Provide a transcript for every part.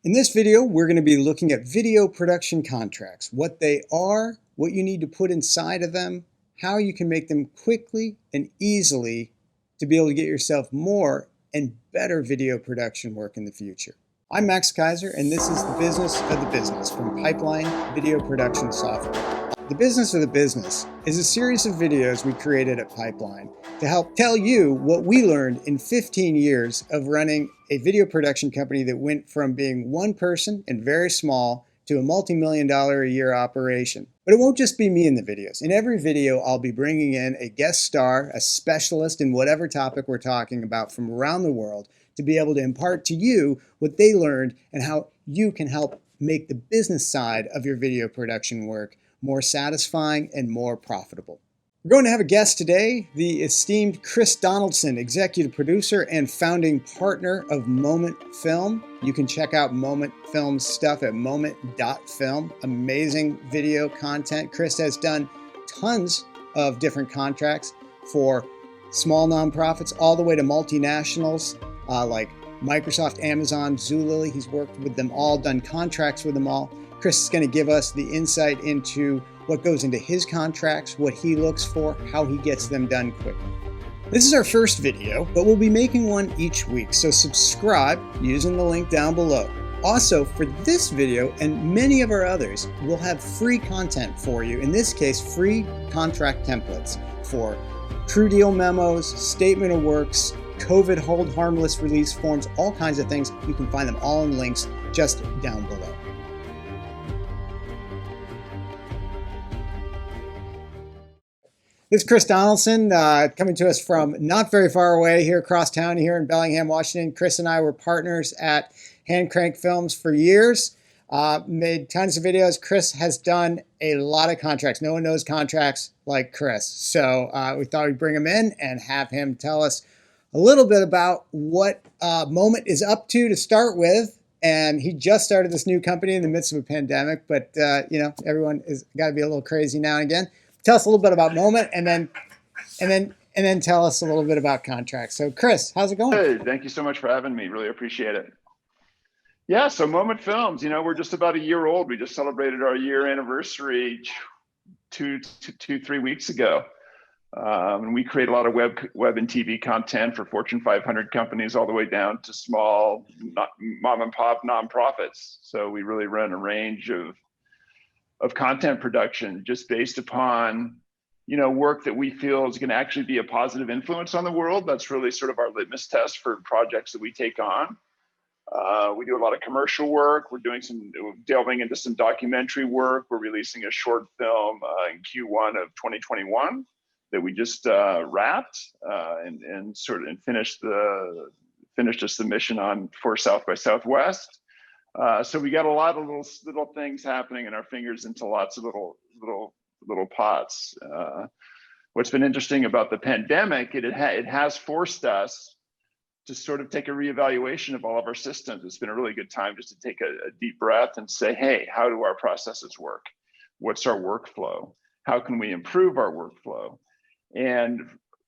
In this video, we're going to be looking at video production contracts, what they are, what you need to put inside of them, how you can make them quickly and easily to be able to get yourself more and better video production work in the future. I'm Max Kaiser, and this is the business of the business from Pipeline Video Production Software. The Business of the Business is a series of videos we created at Pipeline to help tell you what we learned in 15 years of running a video production company that went from being one person and very small to a multi-million-dollar a year operation. But it won't just be me in the videos. In every video, I'll be bringing in a guest star, a specialist in whatever topic we're talking about from around the world to be able to impart to you what they learned and how you can help make the business side of your video production work more satisfying and more profitable. We're going to have a guest today, the esteemed Chris Donaldson, executive producer and founding partner of moment.film. You can check out moment.film's stuff at moment.film. Amazing video content. Chris has done tons of different contracts for small nonprofits all the way to multinationals like Microsoft, Amazon, Zulily. He's worked with them all, done contracts with them all. Chris is going to give us the insight into what goes into his contracts, what he looks for, how he gets them done quickly. This is our first video, but we'll be making one each week, so subscribe using the link down below. Also, for this video and many of our others, we'll have free content for you. In this case, free contract templates for true deal memos, statement of works, COVID hold harmless release forms, all kinds of things. You can find them all in links just down below. This is Chris Donaldson coming to us from not very far away here across town here in Bellingham, Washington. Chris and I were partners at Hand Crank Films for years, made tons of videos. Chris has done a lot of contracts. No one knows contracts like Chris. So we thought we'd bring him in and have him tell us a little bit about what Moment is up to start with. And he just started this new company in the midst of a pandemic, but you know, everyone has got to be a little crazy now and again. Tell us a little bit about Moment, and then tell us a little bit about contracts. So, Chris, how's it going? Hey, thank you so much for having me. Really appreciate it. Yeah, so Moment Films, you know, we're just about a year old. We just celebrated our year anniversary 3 weeks ago. And we create a lot of web and TV content for Fortune 500 companies all the way down to small mom and pop nonprofits. So we really run a range of content production just based upon, you know, work that we feel is going to actually be a positive influence on the world. That's really sort of our litmus test for projects that we take on. We do a lot of commercial work. We're delving into some documentary work. We're releasing a short film in Q1 of 2021 that we just wrapped and finished a submission on for South by Southwest. So we got a lot of little things happening in our fingers into lots of little pots. What's been interesting about the pandemic, it has forced us to sort of take a reevaluation of all of our systems. It's been a really good time just to take a deep breath and say, hey, how do our processes work? What's our workflow? How can we improve our workflow? And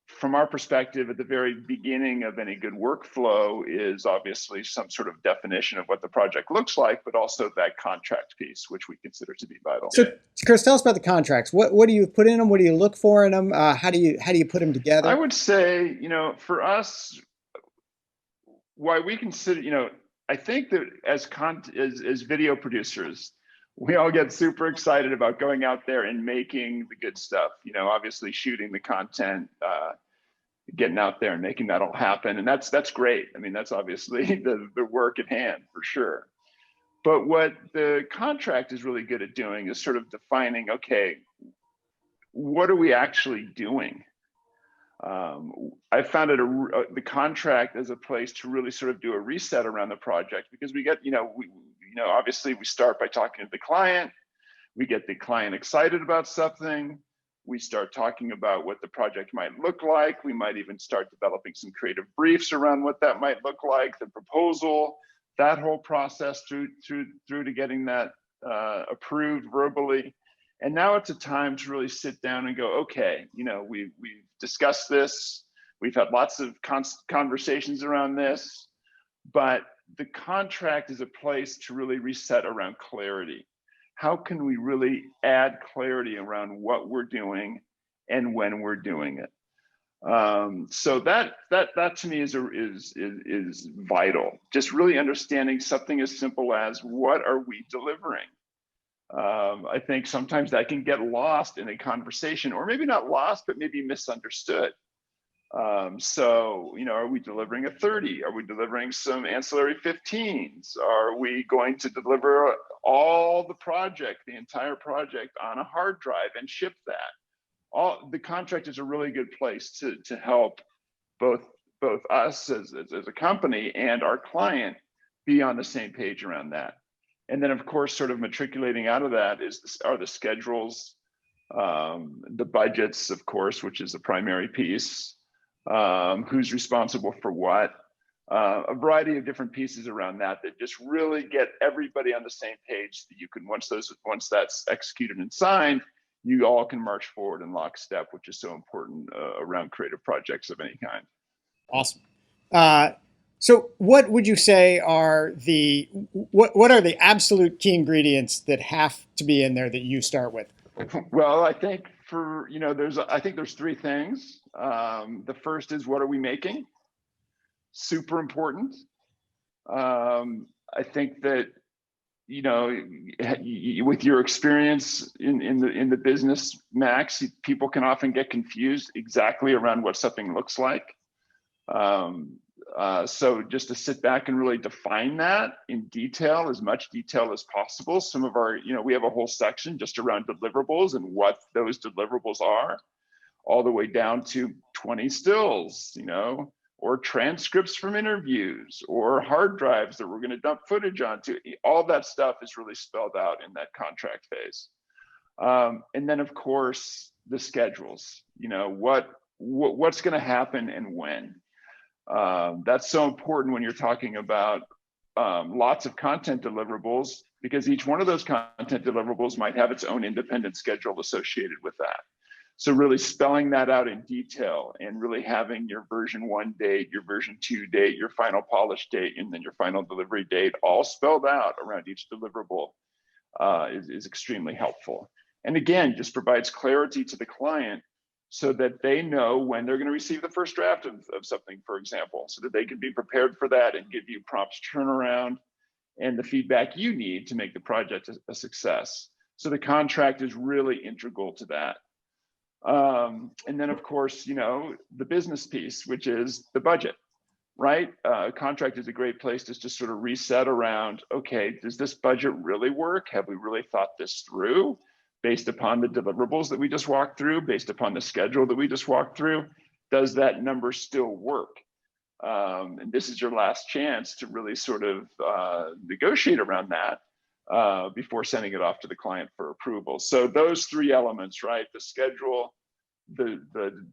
from our perspective, at the very beginning of any good workflow is obviously some sort of definition of what the project looks like, but also that contract piece, which we consider to be vital. So, Chris, tell us about the contracts. What do you put in them? What do you look for in them? How do you put them together? I would say, you know, for us, why we consider, you know, I think that as video producers, we all get super excited about going out there and making the good stuff, you know, obviously shooting the content, getting out there and making that all happen. And that's great. I mean, that's obviously the work at hand for sure. But what the contract is really good at doing is sort of defining, okay, what are we actually doing? I found the contract as a place to really sort of do a reset around the project, because we get, obviously we start by talking to the client, we get the client excited about something, we start talking about what the project might look like, we might even start developing some creative briefs around what that might look like, the proposal, that whole process through to getting that approved verbally. And now it's a time to really sit down and go, okay, you know, we've discussed this, we've had lots of conversations around this, but the contract is a place to really reset around clarity. How can we really add clarity around what we're doing and when we're doing it? So that to me is vital. Just really understanding something as simple as, what are we delivering? I think sometimes that can get lost in a conversation, or maybe not lost, but maybe misunderstood. So, are we delivering a 30? Are we delivering some ancillary 15s? Are we going to deliver all the project, the entire project, on a hard drive and ship that? The contract is a really good place to help both us as a company and our client be on the same page around that. And then, of course, sort of matriculating out of that are the schedules, the budgets, of course, which is the primary piece, who's responsible for what, a variety of different pieces around that just really get everybody on the same page, that you can, once that's executed and signed, you all can march forward in lockstep, which is so important around creative projects of any kind. Awesome. So what would you say are what are the absolute key ingredients that have to be in there that you start with? Well, I think there's three things. The first is, what are we making? Super important. I think that, with your experience in the business, Max, people can often get confused exactly around what something looks like. So just to sit back and really define that in detail, as much detail as possible. Some of our, we have a whole section just around deliverables and what those deliverables are, all the way down to 20 stills, or transcripts from interviews, or hard drives that we're going to dump footage onto. All that stuff is really spelled out in that contract phase. And then, of course, the schedules, what's going to happen and when. That's so important when you're talking about lots of content deliverables, because each one of those content deliverables might have its own independent schedule associated with that. So really spelling that out in detail, and really having your version 1 date, your version 2 date, your final polish date, and then your final delivery date all spelled out around each deliverable is extremely helpful. And again, just provides clarity to the client, so that they know when they're going to receive the first draft of something, for example, so that they can be prepared for that and give you prompt turnaround and the feedback you need to make the project a success. So the contract is really integral to that. And then, of course, the business piece, which is the budget, right? Contract is a great place to just sort of reset around, okay, does this budget really work? Have we really thought this through? Based upon the deliverables that we just walked through, based upon the schedule that we just walked through, does that number still work? And this is your last chance to really sort of negotiate around that before sending it off to the client for approval. So those three elements, right? The schedule, the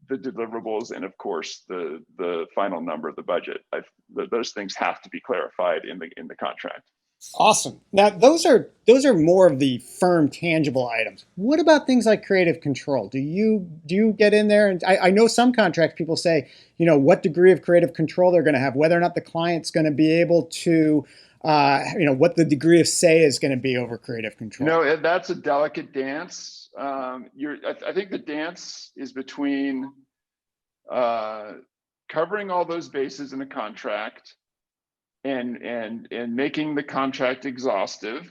deliverables, and of course the final number of the budget. Those things have to be clarified in the contract. Awesome. Now, those are more of the firm, tangible items. What about things like creative control? Do you get in there? And I know some contracts people say, what degree of creative control they're going to have, whether or not the client's going to be able to, what the degree of say is going to be over creative control. That's a delicate dance. I think the dance is between covering all those bases in a contract, and making the contract exhaustive,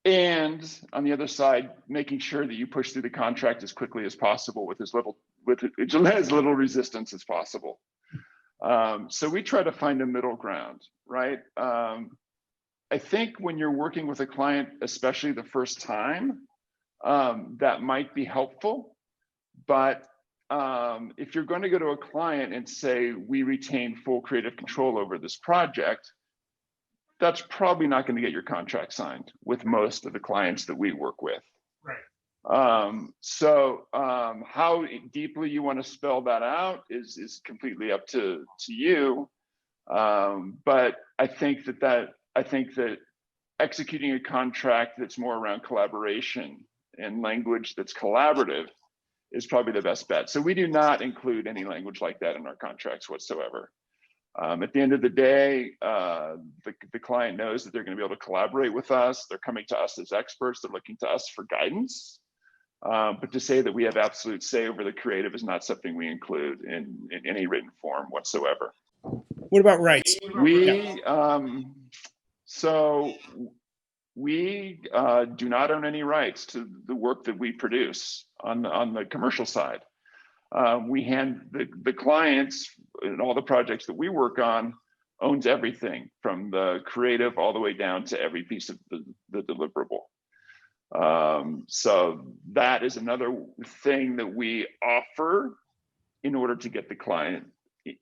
and on the other side, making sure that you push through the contract as quickly as possible with as little resistance as possible. So we try to find a middle ground, right? I think when you're working with a client, especially the first time, that might be helpful, but if you're going to go to a client and say, we retain full creative control over this project, that's probably not going to get your contract signed with most of the clients that we work with. Right. So how deeply you want to spell that out is completely up to you. But I think that executing a contract that's more around collaboration and language that's collaborative is probably the best bet. So we do not include any language like that in our contracts whatsoever. At the end of the day, the client knows that they're going to be able to collaborate with us. They're coming to us as experts. They're looking to us for guidance. But to say that we have absolute say over the creative is not something we include in any written form whatsoever. What about rights? We do not own any rights to the work that we produce on the commercial side. We hand the clients and all the projects that we work on owns everything from the creative all the way down to every piece of the deliverable. So that is another thing that we offer in order to get the client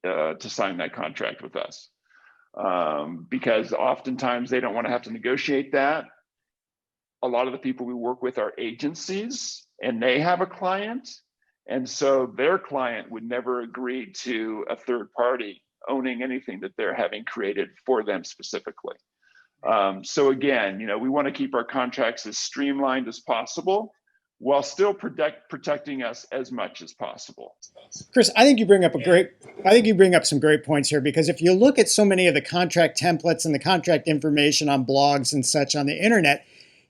to sign that contract with us. Because oftentimes they don't want to have to negotiate that. A lot of the people we work with are agencies and they have a client. And so their client would never agree to a third party owning anything that they're having created for them specifically. So again, we want to keep our contracts as streamlined as possible while still protecting us as much as possible. Chris, I think you bring up some great points here, because if you look at so many of the contract templates and the contract information on blogs and such on the internet,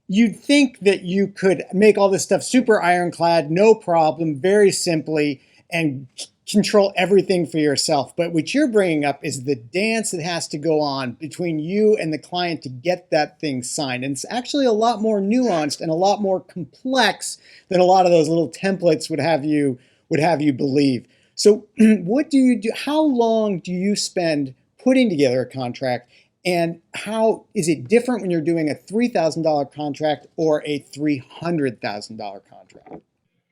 you'd think that you could make all this stuff super ironclad, no problem, very simply, and control everything for yourself. But what you're bringing up is the dance that has to go on between you and the client to get that thing signed. And it's actually a lot more nuanced and a lot more complex than a lot of those little templates would have you believe. So what do you do? How long do you spend putting together a contract? And how is it different when you're doing a $3,000 contract or a $300,000 contract?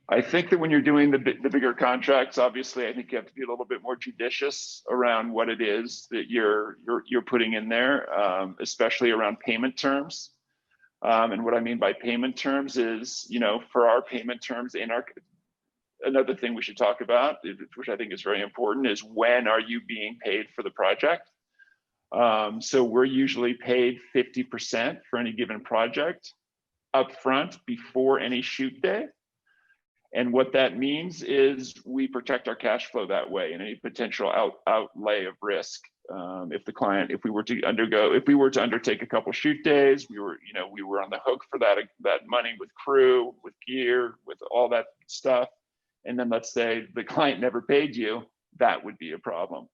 I think that when you're doing the bigger contracts, obviously, I think you have to be a little bit more judicious around what it is that you're putting in there, especially around payment terms. And what I mean by payment terms is, for our payment terms another thing we should talk about, which I think is very important, is when are you being paid for the project? So we're usually paid 50% for any given project upfront before any shoot day. And what that means is we protect our cash flow that way and any potential outlay of risk. If we were to undertake a couple shoot days, we were on the hook for that money with crew, with gear, with all that stuff. And then let's say the client never paid you, that would be a problem.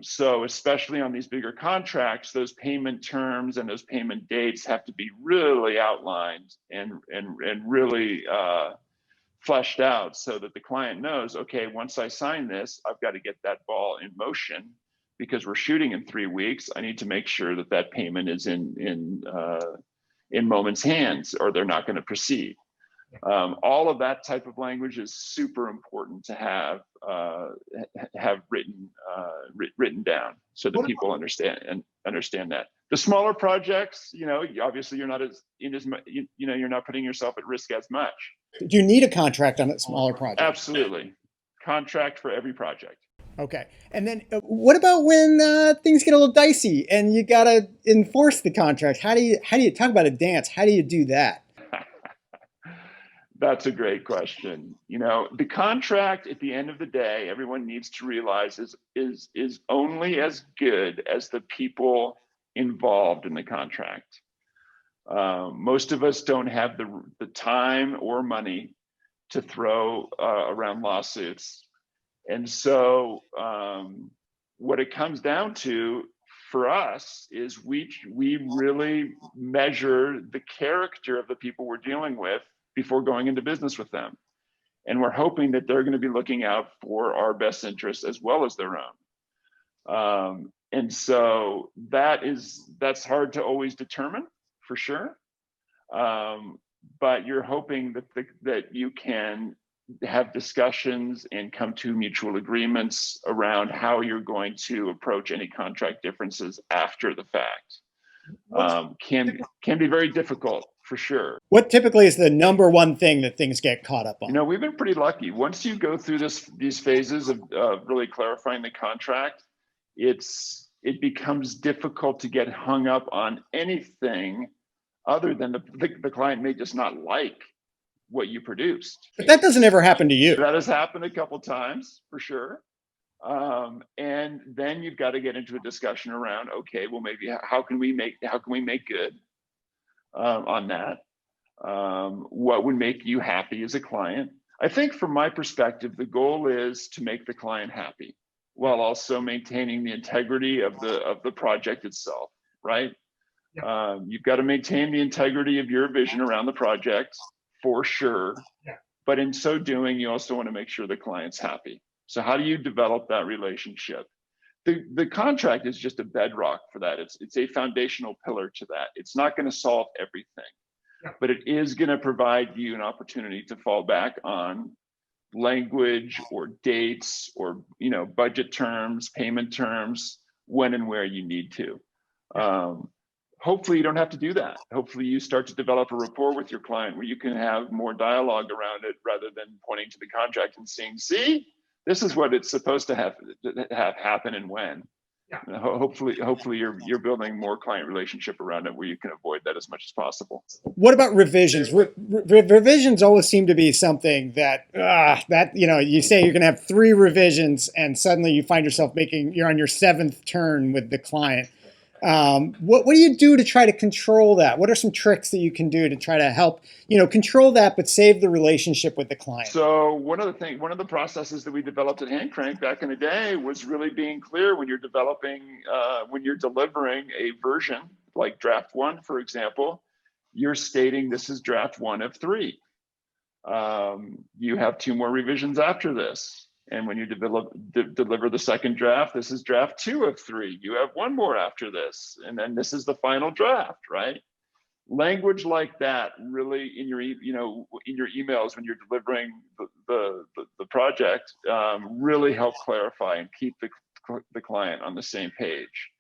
So especially on these bigger contracts, those payment terms and those payment dates have to be really outlined and really fleshed out so that the client knows, okay, once I sign this, I've got to get that ball in motion because we're shooting in 3 weeks. I need to make sure that payment is in Moment's hands, or they're not going to proceed. All of that type of language is super important to have written down so that people understand that. The smaller projects, obviously you're not you're not putting yourself at risk as much. Do you need a contract on a smaller project? Absolutely, contract for every project. Okay, and then what about when things get a little dicey and you gotta enforce the contract? How do you talk about a dance? How do you do that? That's a great question. The contract at the end of the day, everyone needs to realize is only as good as the people involved in the contract. Most of us don't have the time or money to throw around lawsuits. And so what it comes down to for us is we really measure the character of the people we're dealing with before going into business with them. And we're hoping that they're going to be looking out for our best interests as well as their own. And so that's hard to always determine for sure. But you're hoping that you can have discussions and come to mutual agreements around how you're going to approach any contract differences after the fact. Can be very difficult for sure. What typically is the number one thing that things get caught up on? We've been pretty lucky. Once you go through these phases of really clarifying the contract, it becomes difficult to get hung up on anything other than the client may just not like what you produced. But that doesn't ever happen to you. That has happened a couple times for sure. And then you've got to get into a discussion around, okay, well, maybe how can we make good on that? What would make you happy as a client? I think from my perspective, the goal is to make the client happy while also maintaining the integrity of the project itself, right? You've got to maintain the integrity of your vision around the project for sure. But in so doing, you also want to make sure the client's happy. So how do you develop that relationship? The contract is just a bedrock for that. It's a foundational pillar to that. It's not going to solve everything, but it is going to provide you an opportunity to fall back on language or dates or budget terms, payment terms, when and where you need to. Hopefully you don't have to do that. Hopefully you start to develop a rapport with your client where you can have more dialogue around it rather than pointing to the contract and saying, see, this is what it's supposed to have happen and when. Hopefully you're building more client relationship around it where you can avoid that as much as possible. What about revisions? Revisions always seem to be something that you say you're going to have 3 revisions, and suddenly you find yourself you're on your 7th turn with the client. What do you do to try to control that? What are some tricks that you can do to try to help control that, but save the relationship with the client? So one of the processes that we developed at Handcrank back in the day was really being clear when you're delivering a version like draft 1, for example. You're stating this is draft 1 of 3. You have 2 more revisions after this. And when you deliver the second draft, this is draft 2 of 3. You have 1 more after this. And then this is the final draft, right? Language like that really in your emails when you're delivering the project really help clarify and keep the client on the same page.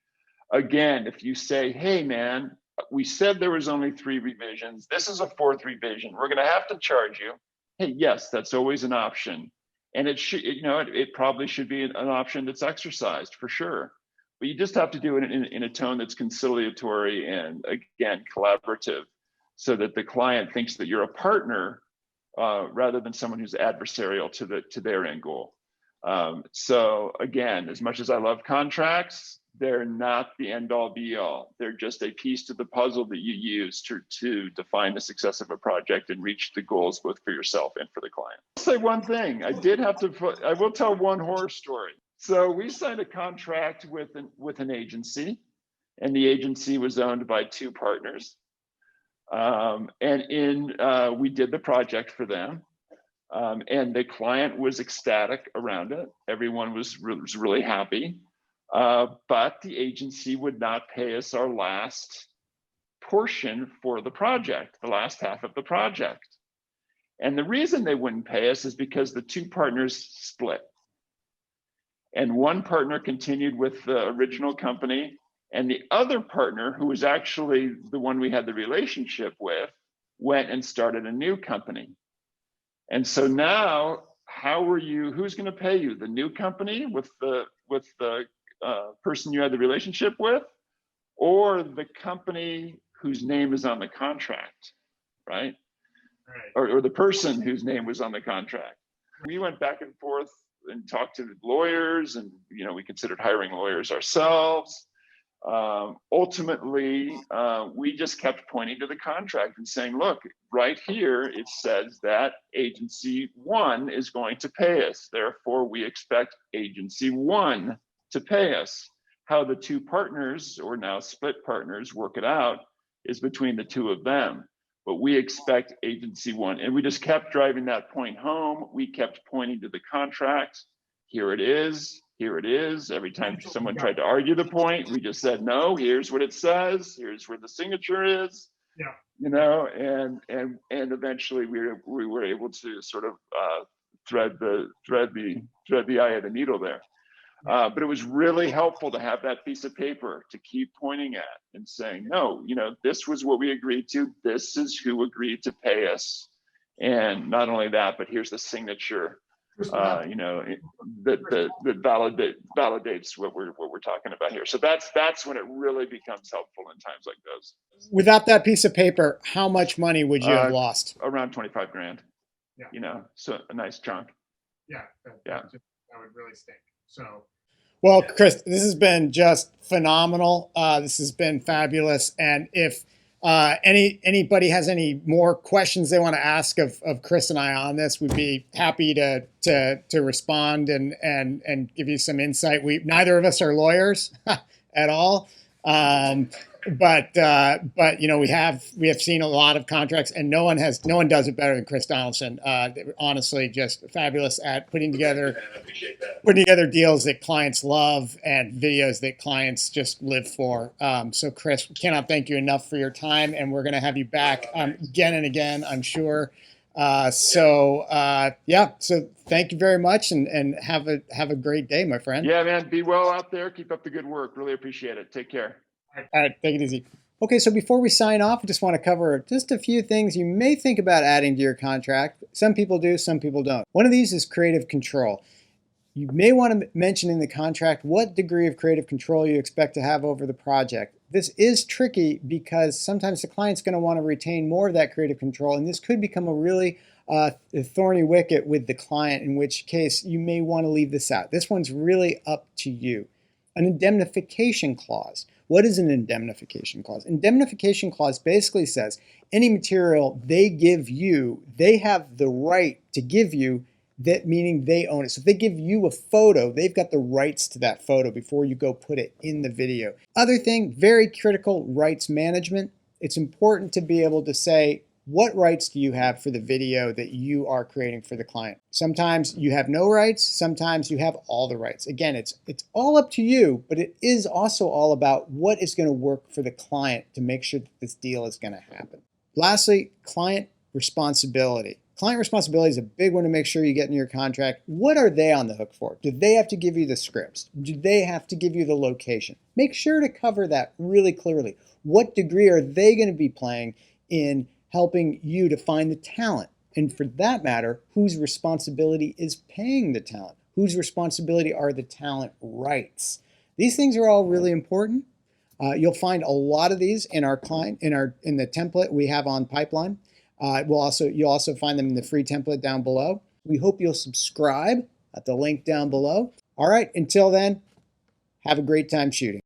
Again, if you say, hey man, we said there was only 3 revisions. This is a 4th revision. We're going to have to charge you. Hey, yes, that's always an option. And it should, it probably should be an option that's exercised for sure. But you just have to do it in a tone that's conciliatory and, again, collaborative, so that the client thinks that you're a partner rather than someone who's adversarial to their end goal. So again, as much as I love contracts, they're not the end all be all. They're just a piece to the puzzle that you use to define the success of a project and reach the goals both for yourself and for the client. I'll say one thing. I will tell one horror story. So we signed a contract with an agency, and the agency was owned by 2 partners. We did the project for them. And the client was ecstatic around it. Everyone was really happy. But the agency would not pay us our last portion for the project, the last half of the project. And the reason they wouldn't pay us is because the 2 partners split. And one partner continued with the original company, and the other partner, who was actually the one we had the relationship with, went and started a new company. And so now, who's going to pay you? The new company with the person you had the relationship with, or the company whose name is on the contract, right? Or the person whose name was on the contract. We went back and forth and talked to the lawyers, and we considered hiring lawyers ourselves. Ultimately, we just kept pointing to the contract and saying, look, right here, it says that agency 1 is going to pay us. Therefore, we expect agency 1 to pay us. How the 2 partners, or now split partners, work it out is between the 2 of them. But we expect agency 1. And we just kept driving that point home. We kept pointing to the contract. Here it is. Here it is. Every time someone tried to argue the point, we just said, no, here's what it says. Here's where the signature is. And eventually we were able to sort of thread the eye of the needle there. But it was really helpful to have that piece of paper to keep pointing at and saying, no, this was what we agreed to. This is who agreed to pay us. And not only that, but here's the signature, that validates what we're talking about here. So that's when it really becomes helpful in times like those. Without that piece of paper, how much money would you have lost? Around 25 grand. So a nice chunk. That would really stink. So, well, Chris, this has been just phenomenal. This has been fabulous. And if anybody has any more questions they want to ask of Chris and I on this, we'd be happy to respond and give you some insight. We neither of us are lawyers at all. But you know, we have seen a lot of contracts, and no one does it better than Chris Donaldson. Honestly, just fabulous at putting together deals that clients love and videos that clients just live for. So Chris, we cannot thank you enough for your time, and we're going to have you back again and again, I'm sure. Yeah, so thank you very much, and have a great day, my friend. Yeah, man, be well out there. Keep up the good work. Really appreciate it. Take care. All right, take it easy. Okay, so before we sign off, I just want to cover just a few things you may think about adding to your contract. Some people do, some people don't. One of these is creative control. You may want to mention in the contract what degree of creative control you expect to have over the project. This is tricky because sometimes the client's going to want to retain more of that creative control, and this could become a really thorny wicket with the client, in which case you may want to leave this out. This one's really up to you. An indemnification clause. What is an indemnification clause? Indemnification clause basically says any material they give you, they have the right to give you, that meaning they own it. So if they give you a photo, they've got the rights to that photo before you go put it in the video. Other thing, very critical, rights management. It's important to be able to say, what rights do you have for the video that you are creating for the client? Sometimes you have no rights, sometimes you have all the rights. Again, it's all up to you, but it is also all about what is going to work for the client to make sure that this deal is going to happen. Lastly, client responsibility. Client responsibility is a big one to make sure you get in your contract. What are they on the hook for? Do they have to give you the scripts? Do they have to give you the location? Make sure to cover that really clearly. What degree are they going to be playing in helping you to find the talent? And for that matter, whose responsibility is paying the talent? Whose responsibility are the talent rights? These things are all really important. You'll find a lot of these in our client in the template we have on Pipeline. You'll also find them in the free template down below. We hope you'll subscribe at the link down below. All right, until then, have a great time shooting.